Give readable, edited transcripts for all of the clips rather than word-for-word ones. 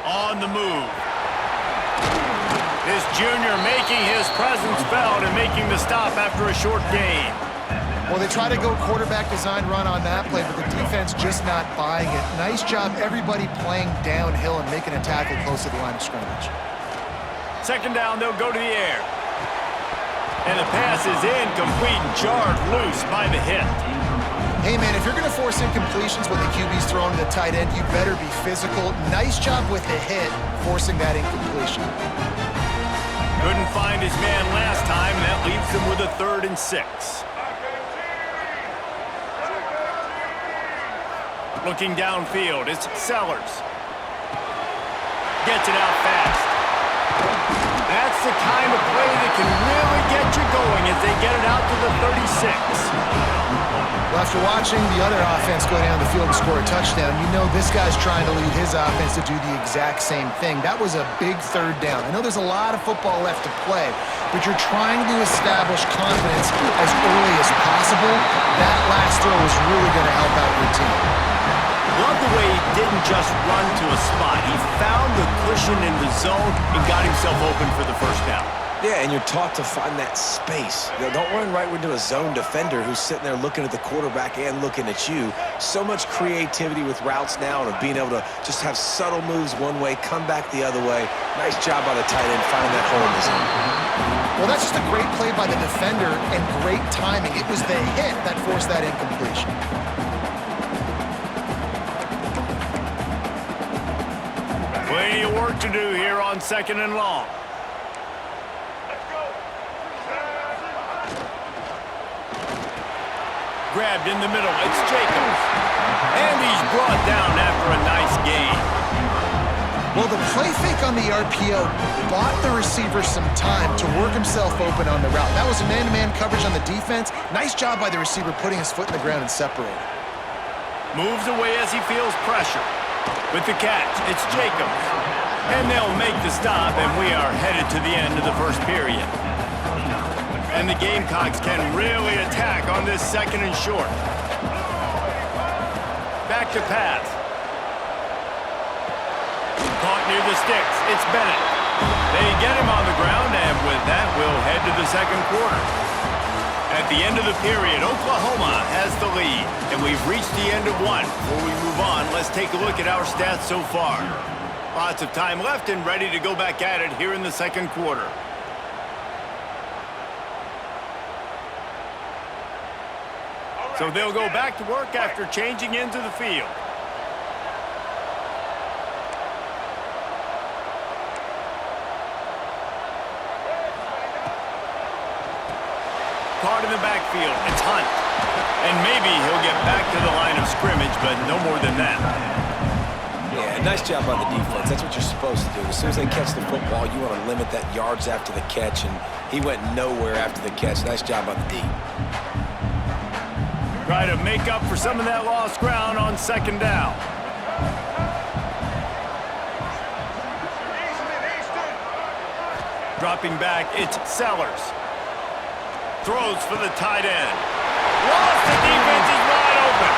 On the move. This junior making his presence felt and making the stop after a short gain. Well, they try to go quarterback design run on that play, but the defense just not buying it. Nice job, everybody playing downhill and making a tackle close to the line of scrimmage. Second down, they'll go to the air. And the pass is incomplete and jarred loose by the hit. Hey, man, if you're going to force incompletions when the QB's throwing to the tight end, you better be physical. Nice job with the hit, forcing that incompletion. Couldn't find his man last time, and that leaves him with a 3rd and 6. Looking downfield, it's Sellers. Gets it out fast. That's the kind of play that can really get you going as they get it out to the 36. Well, after watching the other offense go down the field and score a touchdown, you know this guy's trying to lead his offense to do the exact same thing. That was a big 3rd down. I know there's a lot of football left to play, but you're trying to establish confidence as early as possible. That last throw is really going to help out your team. Love the way he didn't just run to a spot. He found the cushion in the zone and got himself open for the first down. Yeah, and you're taught to find that space. You know, don't run right into a zone defender who's sitting there looking at the quarterback and looking at you. So much creativity with routes now and of being able to just have subtle moves one way, come back the other way. Nice job by the tight end finding that hole in the zone. Well, that's just a great play by the defender and great timing. It was the hit that forced that incompletion. Plenty of work to do here on 2nd and long. Grabbed in the middle, it's Jacobs. And he's brought down after a nice gain. Well, the play fake on the RPO bought the receiver some time to work himself open on the route. That was a man-to-man coverage on the defense. Nice job by the receiver putting his foot in the ground and separating. Moves away as he feels pressure. With the catch, it's Jacobs. And they'll make the stop, and we are headed to the end of the first period. And the Gamecocks can really attack on this 2nd and short. Back to pass. Caught near the sticks. It's Bennett. They get him on the ground, and with that, we'll head to the 2nd quarter. At the end of the period, Oklahoma has the lead, and we've reached the end of one. Before we move on, let's take a look at our stats so far. Lots of time left and ready to go back at it here in the 2nd quarter. So they'll go back to work after changing into the field. Caught in the backfield, it's Hunt. And maybe he'll get back to the line of scrimmage, but no more than that. Yeah, nice job by the defense. That's what you're supposed to do. As soon as they catch the football, you want to limit that yards after the catch, and he went nowhere after the catch. Nice job by the D. Try to make up for some of that lost ground on 2nd down. Dropping back, it's Sellers. Throws for the tight end. Lost, the defense is wide open.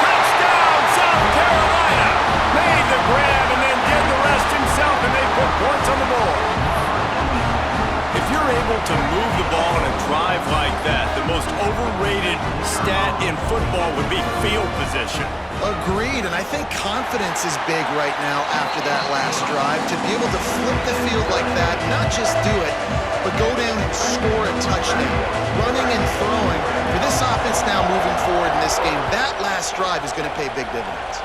Touchdown, South Carolina. Made the grab and then did the rest himself, and they put points on the board. If you're able to move the ball in a drive like that, the most overrated stat in football would be field position. Agreed, and I think confidence is big right now after that last drive. To be able to flip the field like that, not just do it, but go down and score a touchdown. Running and throwing. For this offense now moving forward in this game, that last drive is going to pay big dividends.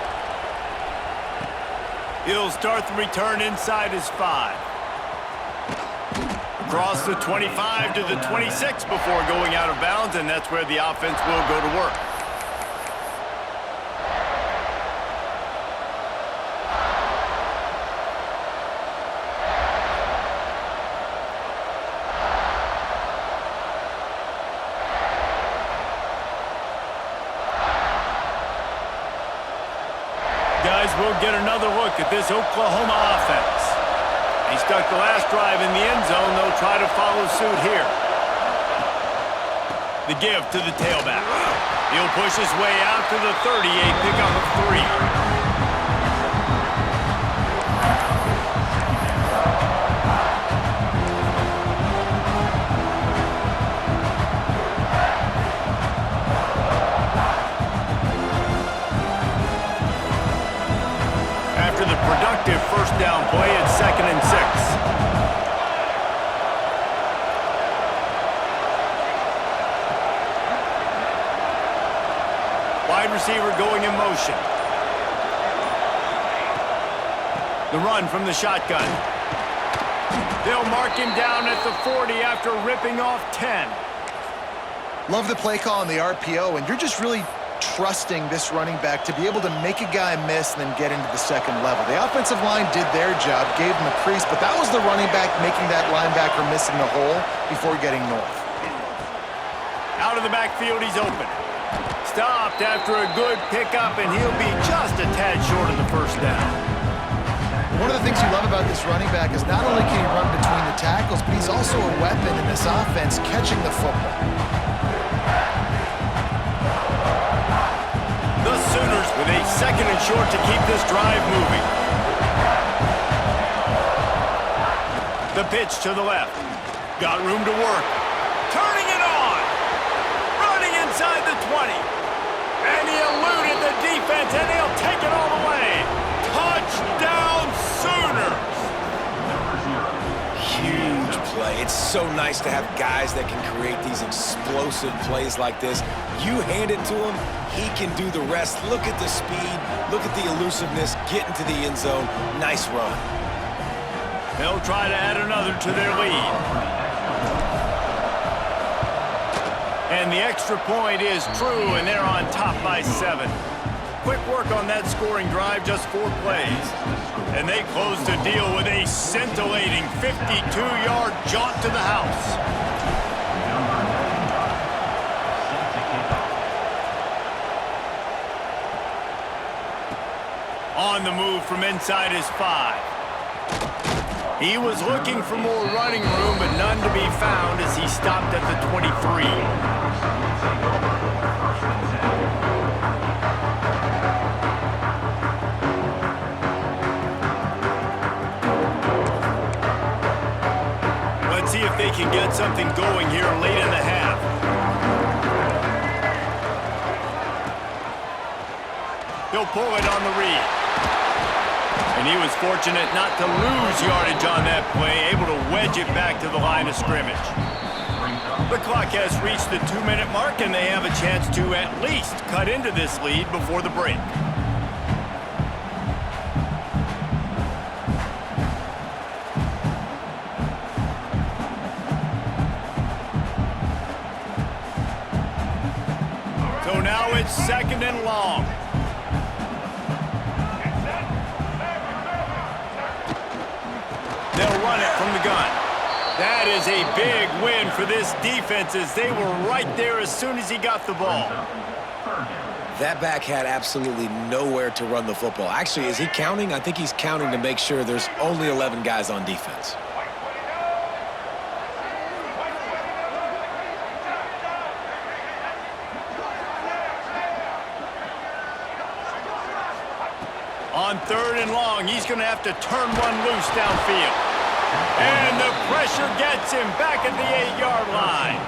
He'll start the return inside his 5. Across the 25 to the 26 before going out of bounds, and that's where the offense will go to work. Guys, we'll get another look at this Oklahoma offense. He stuck the last drive in the end zone. They'll try to follow suit here. The give to the tailback. He'll push his way out to the 38, pick up a 3. a productive first down play at 2nd and 6. Wide receiver going in motion. The run from the shotgun. They'll mark him down at the 40 after ripping off 10. Love the play call on the RPO, and you're just really trusting this running back to be able to make a guy miss and then get into the second level. The offensive line did their job, gave him a crease, but that was the running back making that linebacker missing the hole before getting north. Out of the backfield, he's open. Stopped after a good pickup, and he'll be just a tad short of the first down. One of the things you love about this running back is not only can he run between the tackles, but he's also a weapon in this offense catching the football. The Sooners with a 2nd and short to keep this drive moving. The pitch to the left. Got room to work. Turning it on. Running inside the 20. And he eluded the defense, and he'll take it all the way. Touchdown, Sooners! Huge play. It's so nice to have guys that can create these explosive plays like this. You hand it to him, he can do the rest. Look at the speed. Look at the elusiveness. Get into the end zone. Nice run. They'll try to add another to their lead. And the extra point is true, and they're on top by 7. Quick work on that scoring drive, just 4 plays. And they close the deal with a scintillating 52-yard jaunt to the house. On the move from inside his 5. He was looking for more running room, but none to be found as he stopped at the 23. Let's see if they can get something going here late in the half. He'll pull it on the read. And he was fortunate not to lose yardage on that play, able to wedge it back to the line of scrimmage. The clock has reached the 2-minute mark, and they have a chance to at least cut into this lead before the break. So now it's 2nd and long. They'll run it from the gun. That is a big win for this defense as they were right there as soon as he got the ball. That back had absolutely nowhere to run the football. Actually, is he counting? I think he's counting to make sure there's only 11 guys on defense. On 3rd and long, he's going to have to turn one loose downfield. And the pressure gets him back at the 8-yard line.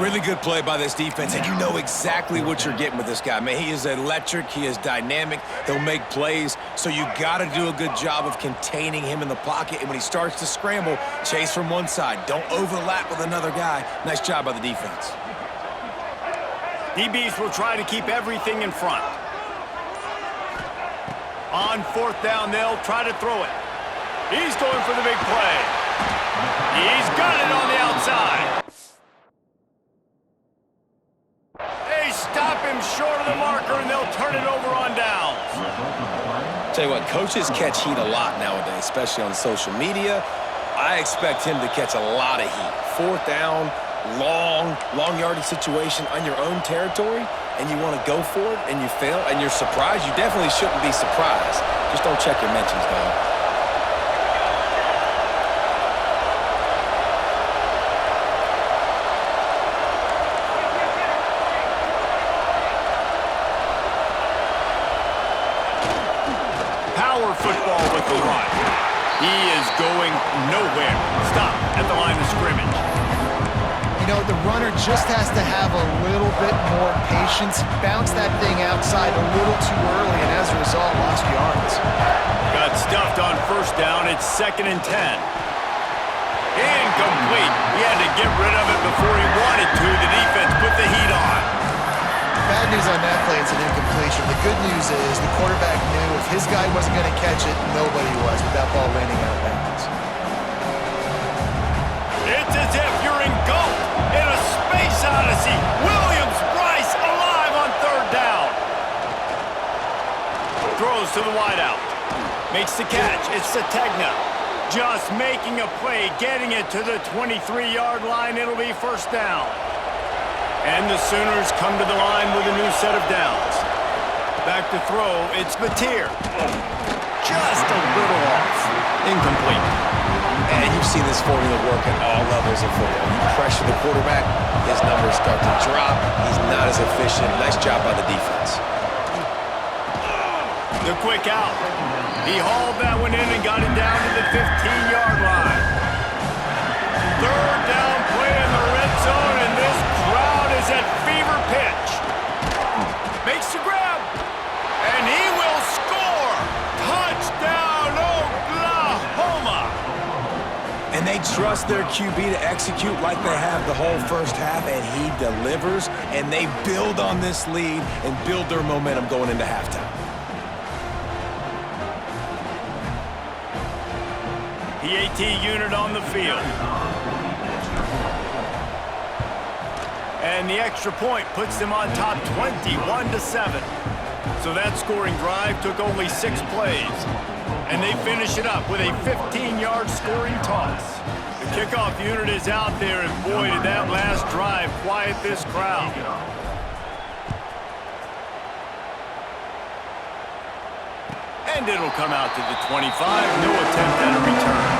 Really good play by this defense, and you know exactly what you're getting with this guy. Man, he is electric. He is dynamic. He'll make plays, so you got to do a good job of containing him in the pocket. And when he starts to scramble, chase from one side. Don't overlap with another guy. Nice job by the defense. DBs will try to keep everything in front. On 4th down, they'll try to throw it. He's going for the big play. He's got it on the outside. They stop him short of the marker, and they'll turn it over on downs. Tell you what, coaches catch heat a lot nowadays, especially on social media. I expect him to catch a lot of heat. 4th down, long yardage situation on your own territory, and you want to go for it, and you fail, and you're surprised. You definitely shouldn't be surprised. Just don't check your mentions, dog. Power football with the run. He is going nowhere. Stop at the line of scrimmage. You You know, the runner just has to have a little bit more patience, bounce that thing outside a little too early, and as a result, lost yards. Got stuffed on first down. It's 2nd and 10. Incomplete. He had to get rid of it before he wanted to. The defense put the heat on. Bad news on that play, it's an incompletion. The good news is the quarterback knew if his guy wasn't going to catch it, nobody was with that ball landing out of bounds. It's as if you're engulfed in a space odyssey. Williams-Brice alive on 3rd down. Throws to the wideout. Makes the catch. It's Sategna. Just making a play, getting it to the 23-yard line. It'll be 1st down. And the Sooners come to the line with a new set of downs. Back to throw, it's Mateer. Just a little off. Incomplete. And you've seen this formula work at all levels of football. You pressure the quarterback, his numbers start to drop. He's not as efficient. Nice job by the defense. The quick out. He hauled that one in and got it down to the 15-yard line. 3rd down play in the red zone, and this crowd is at fever pitch. Makes the grab, and he will score. Touchdown, Oklahoma. And they trust their QB to execute like they have the whole first half, and he delivers, and they build on this lead and build their momentum going into halftime. PAT unit on the field. And the extra point puts them on top 21-7. So that scoring drive took only 6 plays. And they finish it up with a 15-yard scoring toss. The kickoff unit is out there, and boy, did that last drive quiet this crowd. And it'll come out to the 25. No attempt at a return.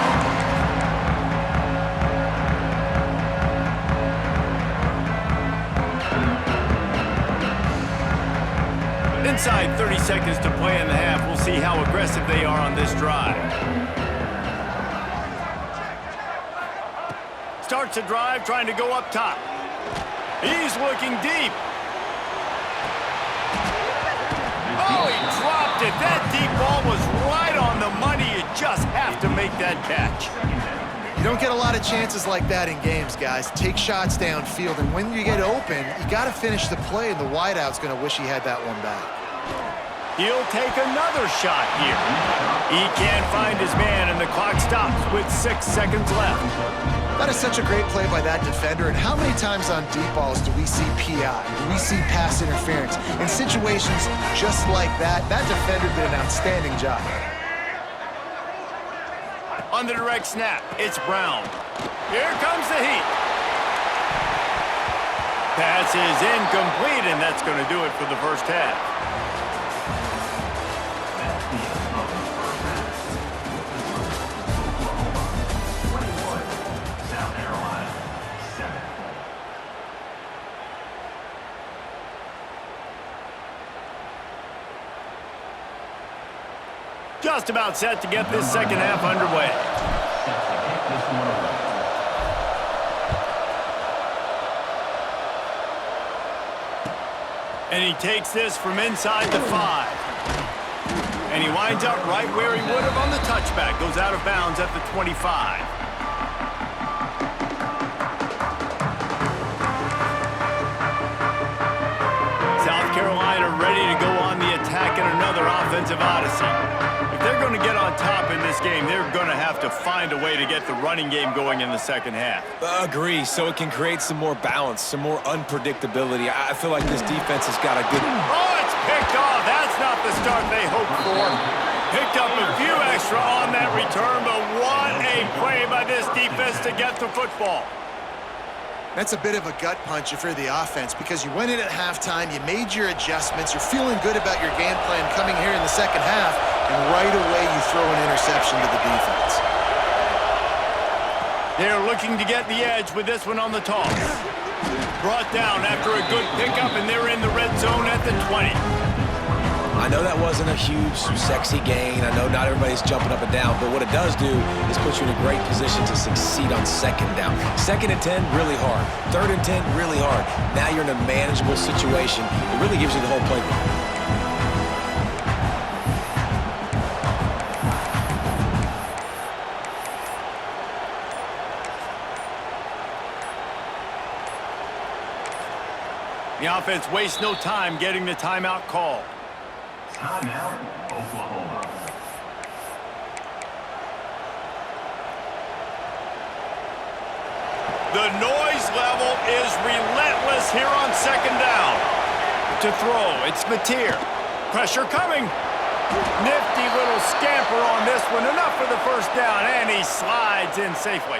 Inside 30 seconds to play in the half. We'll see how aggressive they are on this drive. Starts the drive trying to go up top. He's looking deep. Oh, he dropped it. That deep ball was right on the money. You just have to make that catch. You don't get a lot of chances like that in games, guys. Take shots downfield, and when you get open, you got to finish the play, and the wideout's going to wish he had that one back. He'll take another shot here. He can't find his man, and the clock stops with 6 seconds left. That is such a great play by that defender, and how many times on deep balls do we see PI? Do we see pass interference? In situations just like that, that defender did an outstanding job. On the direct snap, it's Brown. Here comes the heat. Pass is incomplete, and that's going to do it for the first half. Just about set to get this second half underway. And he takes this from inside the 5. And he winds up right where he would have on the touchback. Goes out of bounds at the 25. South Carolina ready to go on the attack in another offensive odyssey. If they're going to get on top in this game, they're going to have to find a way to get the running game going in the second half. Agree, so it can create some more balance, some more unpredictability. I feel like this defense has got a good... Oh, it's picked off. That's not the start they hoped for. Picked up a few extra on that return, but what a play by this defense to get the football. That's a bit of a gut punch if you're the offense, because you went in at halftime, you made your adjustments, you're feeling good about your game plan coming here in the second half, and right away you throw an interception to the defense. They're looking to get the edge with this one on the toss. Brought down after a good pickup, and they're in the red zone at the 20. I know that wasn't a huge, sexy gain. I know not everybody's jumping up and down, but what it does do is put you in a great position to succeed on second down. 2nd and 10, really hard. 3rd and 10, really hard. Now you're in a manageable situation. It really gives you the whole playbook. The offense wastes no time getting the timeout call. Timeout, Oklahoma. The noise level is relentless here on 2nd down. To throw, it's Mateer. Pressure coming. Nifty little scamper on this one. Enough for the 1st down, and he slides in safely.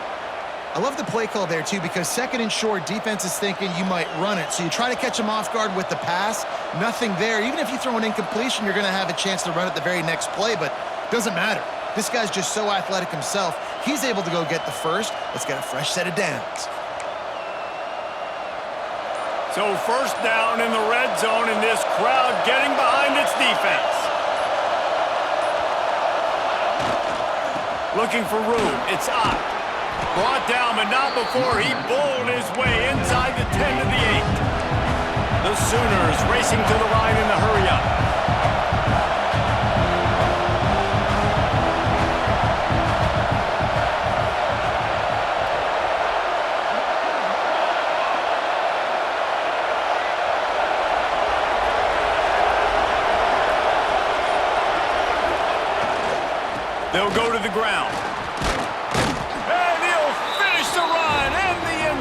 I love the play call there, too, because 2nd and short, defense is thinking you might run it. So you try to catch them off guard with the pass. Nothing there. Even if you throw an incompletion, you're going to have a chance to run it the very next play, but it doesn't matter. This guy's just so athletic himself. He's able to go get the first. Let's get a fresh set of downs. So 1st down in the red zone, and this crowd getting behind its defense. Looking for room. It's Ott. Brought down, but not before he bowled his way inside the 10 to the 8. The Sooners racing to the line in the hurry-up. They'll go to the ground.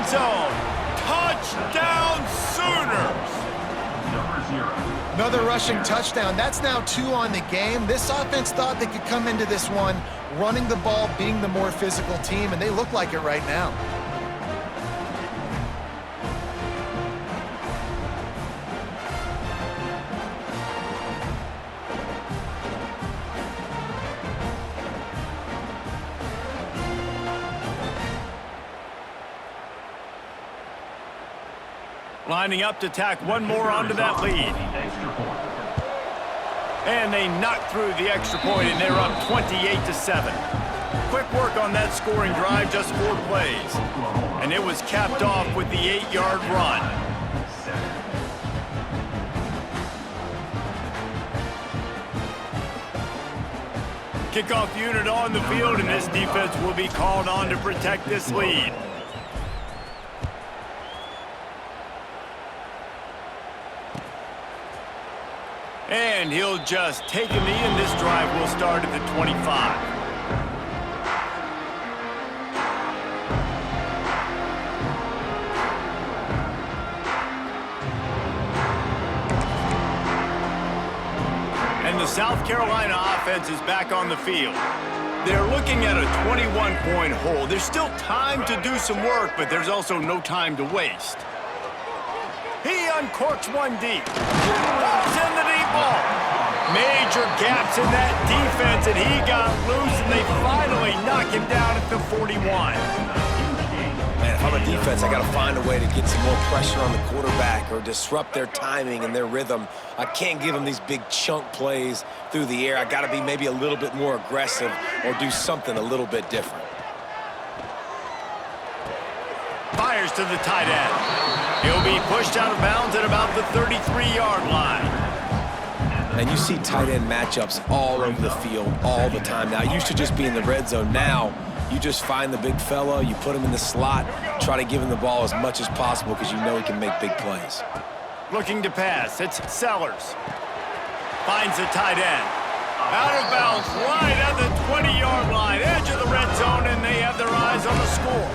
Zone. Touchdown, Sooners! Another rushing touchdown. That's now 2 on the game. This offense thought they could come into this one running the ball, being the more physical team, and they look like it right now. Lining up to tack one more onto that lead. And they knock through the extra point, and they're up 28-7. Quick work on that scoring drive, just 4 plays. And it was capped off with the 8-yard run. Kickoff unit on the field, and this defense will be called on to protect this lead. And he'll just take a knee, and this drive will start at the 25. And the South Carolina offense is back on the field. They're looking at a 21-point hole. There's still time to do some work, but there's also no time to waste. He uncorks one deep. Throws in the deep ball. Major gaps in that defense, and he got loose, and they finally knock him down at the 41. Man, if I'm a defense, I got to find a way to get some more pressure on the quarterback or disrupt their timing and their rhythm. I can't give them these big chunk plays through the air. I got to be maybe a little bit more aggressive or do something a little bit different. Fires to the tight end. He'll be pushed out of bounds at about the 33-yard line. And you see tight end matchups all over the field all the time now. It used to just be in the red zone. Now you just find the big fella, you put him in the slot, try to give him the ball as much as possible because you know he can make big plays. Looking to pass, it's Sellers. Finds the tight end. Out of bounds, right at the 20-yard line, edge of the red zone, and they have their eyes on the score.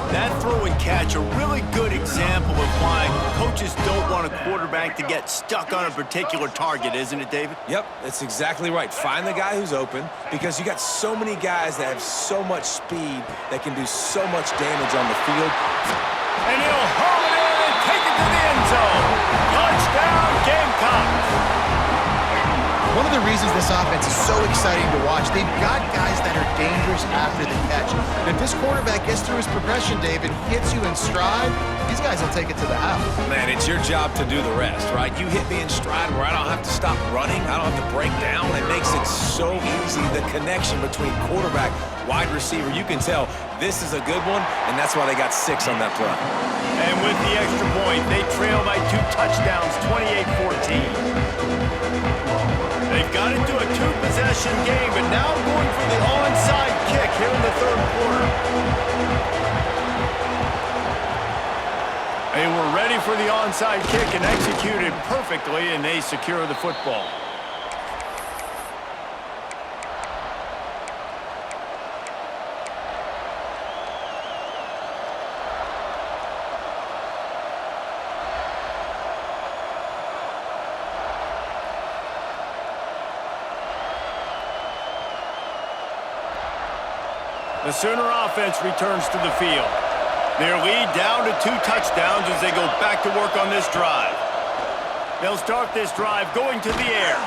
That throw and catch, a really good example of why coaches don't want a quarterback to get stuck on a particular target, isn't it, David? Yep, that's exactly right. Find the guy who's open because you got so many guys that have so much speed that can do so much damage on the field. And he'll haul it in and take it to the end zone. Touchdown, Gamecocks. one of the reasons this offense is so exciting to watch. They've got guys that are dangerous after the catch. And if this quarterback gets through his progression, David, hits you in stride, these guys will take it to the house. Man, it's your job to do the rest, right? You hit me in stride where I don't have to stop running. I don't have to break down. It makes it so easy. The connection between quarterback, wide receiver, you can tell this is a good one, and that's why they got 6 on that play. And with the extra point, they trail by 2 touchdowns, 28-14. They've got into a 2-possession game, but now going for the onside kick here in the third quarter. They were ready for the onside kick and executed perfectly, and they secure the football. The Sooner offense returns to the field. Their lead down to 2 touchdowns as they go back to work on this drive. They'll start this drive going to the air.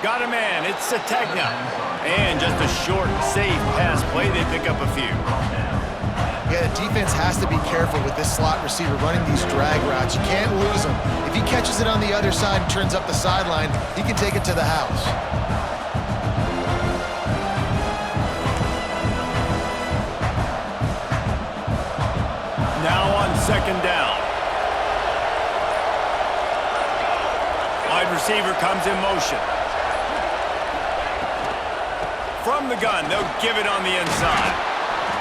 Got a man, it's Sategna. And just a short, safe pass play, they pick up a few. Yeah, the defense has to be careful with this slot receiver running these drag routes. You can't lose him. If he catches it on the other side and turns up the sideline, he can take it to the house. Now on second down. Wide receiver comes in motion. From the gun, they'll give it on the inside.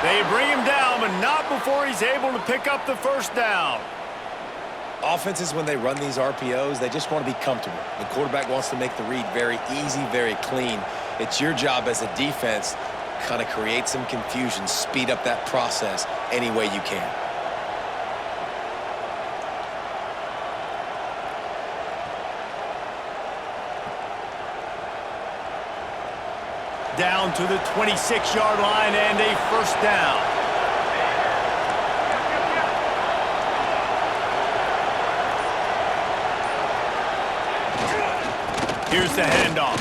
They bring him down, but not before he's able to pick up the first down. Offenses, when they run these RPOs, they just want to be comfortable. The quarterback wants to make the read very easy, very clean. It's your job as a defense, kind of create some confusion, speed up that process any way you can. Down to the 26-yard line and a first down. Here's the handoff.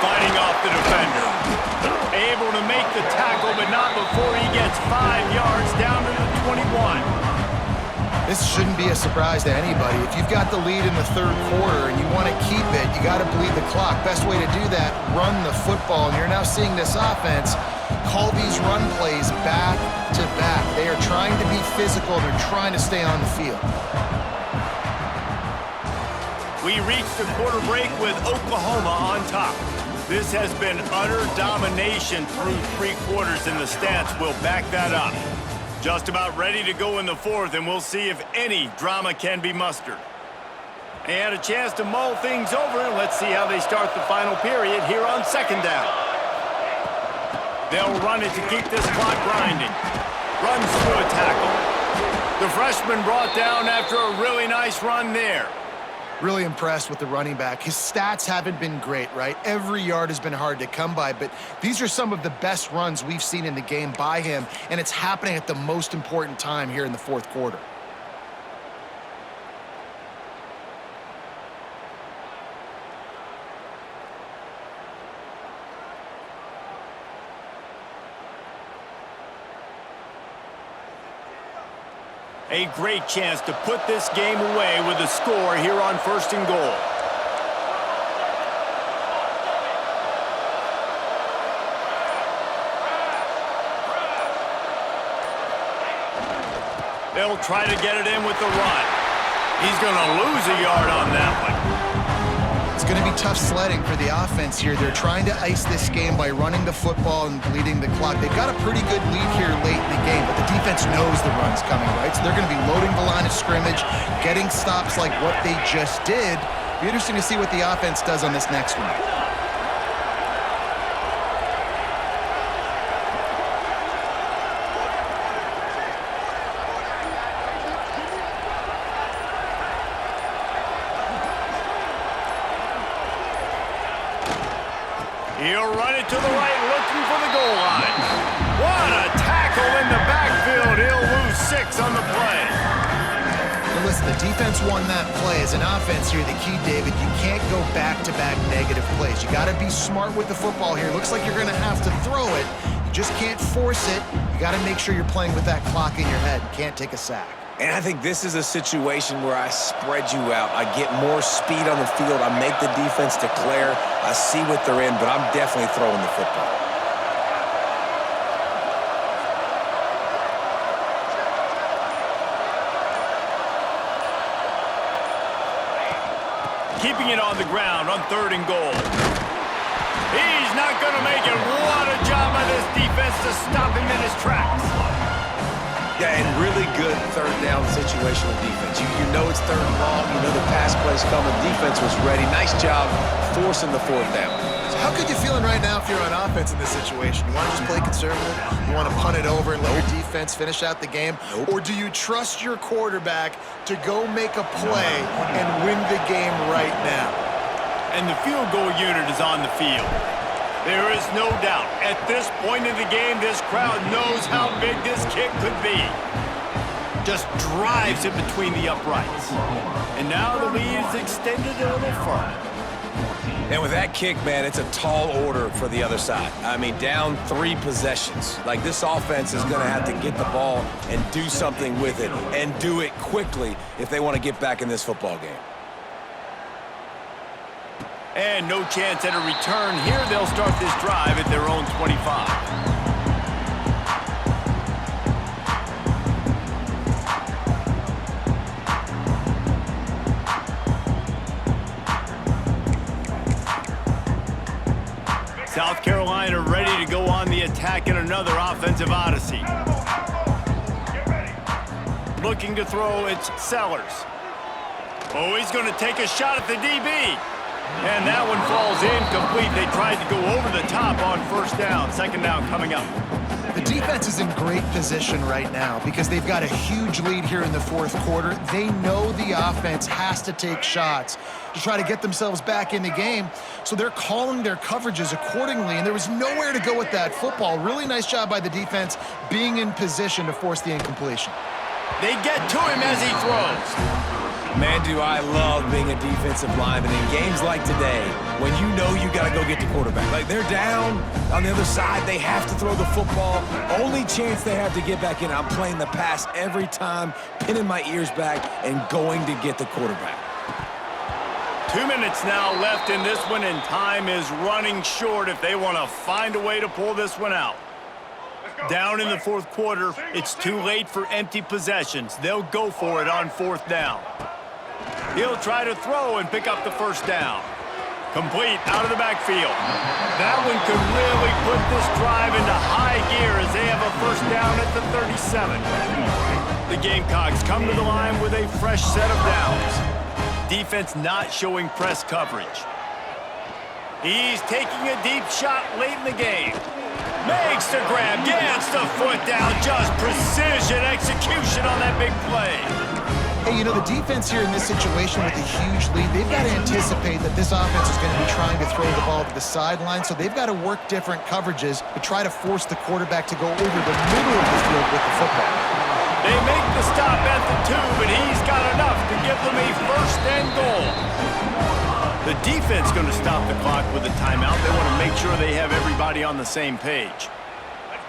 Fighting off the defender. Able to make the tackle, but not before he gets 5 yards down to the 21. This shouldn't be a surprise to anybody. If you've got the lead in the third quarter and you want to keep it, you got to bleed the clock. Best way to do that, run the football. And you're now seeing this offense call these run plays back to back. They are trying to be physical. They're trying to stay on the field. We reached the quarter break with Oklahoma on top. This has been utter domination through 3 quarters, and the stats will back that up. Just about ready to go in the fourth, and we'll see if any drama can be mustered. They had a chance to mull things over, and let's see how they start the final period here on second down. They'll run it to keep this clock grinding. Runs through a tackle. The freshman brought down after a really nice run there. Really impressed with the running back. His stats haven't been great, right? Every yard has been hard to come by, but these are some of the best runs we've seen in the game by him, and it's happening at the most important time here in the fourth quarter. A great chance to put this game away with a score here on first and goal. They'll try to get it in with the run. He's going to lose a yard on that one. It's going to be tough sledding for the offense here. They're trying to ice this game by running the football and bleeding the clock. They've got a pretty good lead here late in the game, but the defense knows the run's coming, right? So they're going to be loading the line of scrimmage, getting stops like what they just did. Be interesting to see what the offense does on this next one. He'll run it to the right, looking for the goal line. What a tackle in the backfield. He'll lose 6 on the play. And listen, The defense won that play. As an offense here, the key, David, you can't go back-to-back negative plays. You got to be smart with the football here. Looks like you're going to have to throw it. You just can't force it. You got to make sure you're playing with that clock in your head. You can't take a sack. And I think this is a situation where I spread you out. I get more speed on the field. I make the defense declare. I see what they're in, but I'm definitely throwing the football. Keeping it on the ground on 3rd and goal. He's not going to make it. What a job by this defense to stop him in his tracks. Yeah, and really good 3rd down situational defense. You know it's 3rd and long. You know the pass play's coming. Defense was ready. Nice job forcing the 4th down. So how good you feeling right now if you're on offense in this situation? You want to just play conservative? You want to punt it over and let your defense finish out the game? Or do you trust your quarterback to go make a play and win the game right now? And the field goal unit is on the field. There is no doubt. At this point in the game, this crowd knows how big this kick could be. Just drives it between the uprights. And now the lead is extended a little further. And with that kick, man, it's a tall order for the other side. I mean, down 3 possessions. Like, this offense is going to have to get the ball and do something with it, and do it quickly if they want to get back in this football game. And no chance at a return here. They'll start this drive at their own 25. South Carolina ready to go on the attack in another offensive odyssey. Looking to throw, it's Sellers. Oh, he's going to take a shot at the DB. And that one falls incomplete. They tried to go over the top on 1st down. 2nd down coming up. The defense is in great position right now because they've got a huge lead here in the 4th quarter. They know the offense has to take shots to try to get themselves back in the game, so they're calling their coverages accordingly, and there was nowhere to go with that football. Really nice job by the defense being in position to force the incompletion. They get to him as he throws. Man, do I love being a defensive lineman in games like today when you know you got to go get the quarterback. Like, they're down on the other side. They have to throw the football. Only chance they have to get back in. I'm playing the pass every time, pinning my ears back and going to get the quarterback. 2 minutes now left in this one, and time is running short if they want to find a way to pull this one out. Down in the 4th quarter, it's too late for empty possessions. They'll go for it on 4th down. He'll try to throw and pick up the 1st down. Complete out of the backfield. That one could really put this drive into high gear as they have a 1st down at the 37. The Gamecocks come to the line with a fresh set of downs. Defense not showing press coverage. He's taking a deep shot late in the game. Makes the grab, gets the foot down, just precision execution on that big play. Hey, you know, the defense here in this situation with a huge lead, they've got to anticipate that this offense is going to be trying to throw the ball to the sideline, so they've got to work different coverages to try to force the quarterback to go over the middle of the field with the football. They make the stop at the 2, but he's got enough to give them a 1st and goal. The defense going to stop the clock with a timeout. They want to make sure they have everybody on the same page.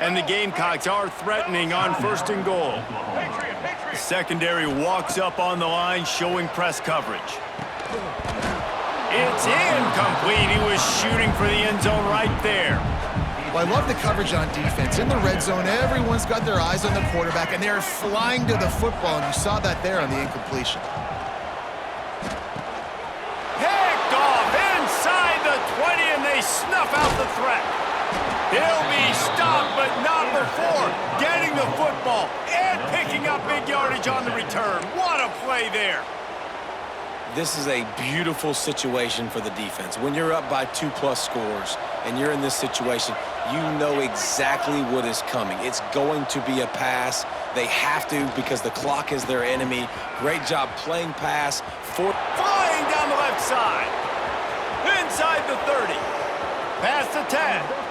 And the Gamecocks are threatening on 1st and goal. The secondary walks up on the line, showing press coverage. It's incomplete. He was shooting for the end zone right there. Well, I love the coverage on defense. In the red zone, everyone's got their eyes on the quarterback, and they're flying to the football, and you saw that there on the incompletion. Picked off inside the 20, and they snuff out the threat. He'll be stopped, but not before getting the football and picking up big yardage on the return. What a play there. This is a beautiful situation for the defense. When you're up by 2+ scores and you're in this situation, you know exactly what is coming. It's going to be a pass. They have to because the clock is their enemy. Great job playing pass. Flying down the left side. Inside the 30. Past the 10.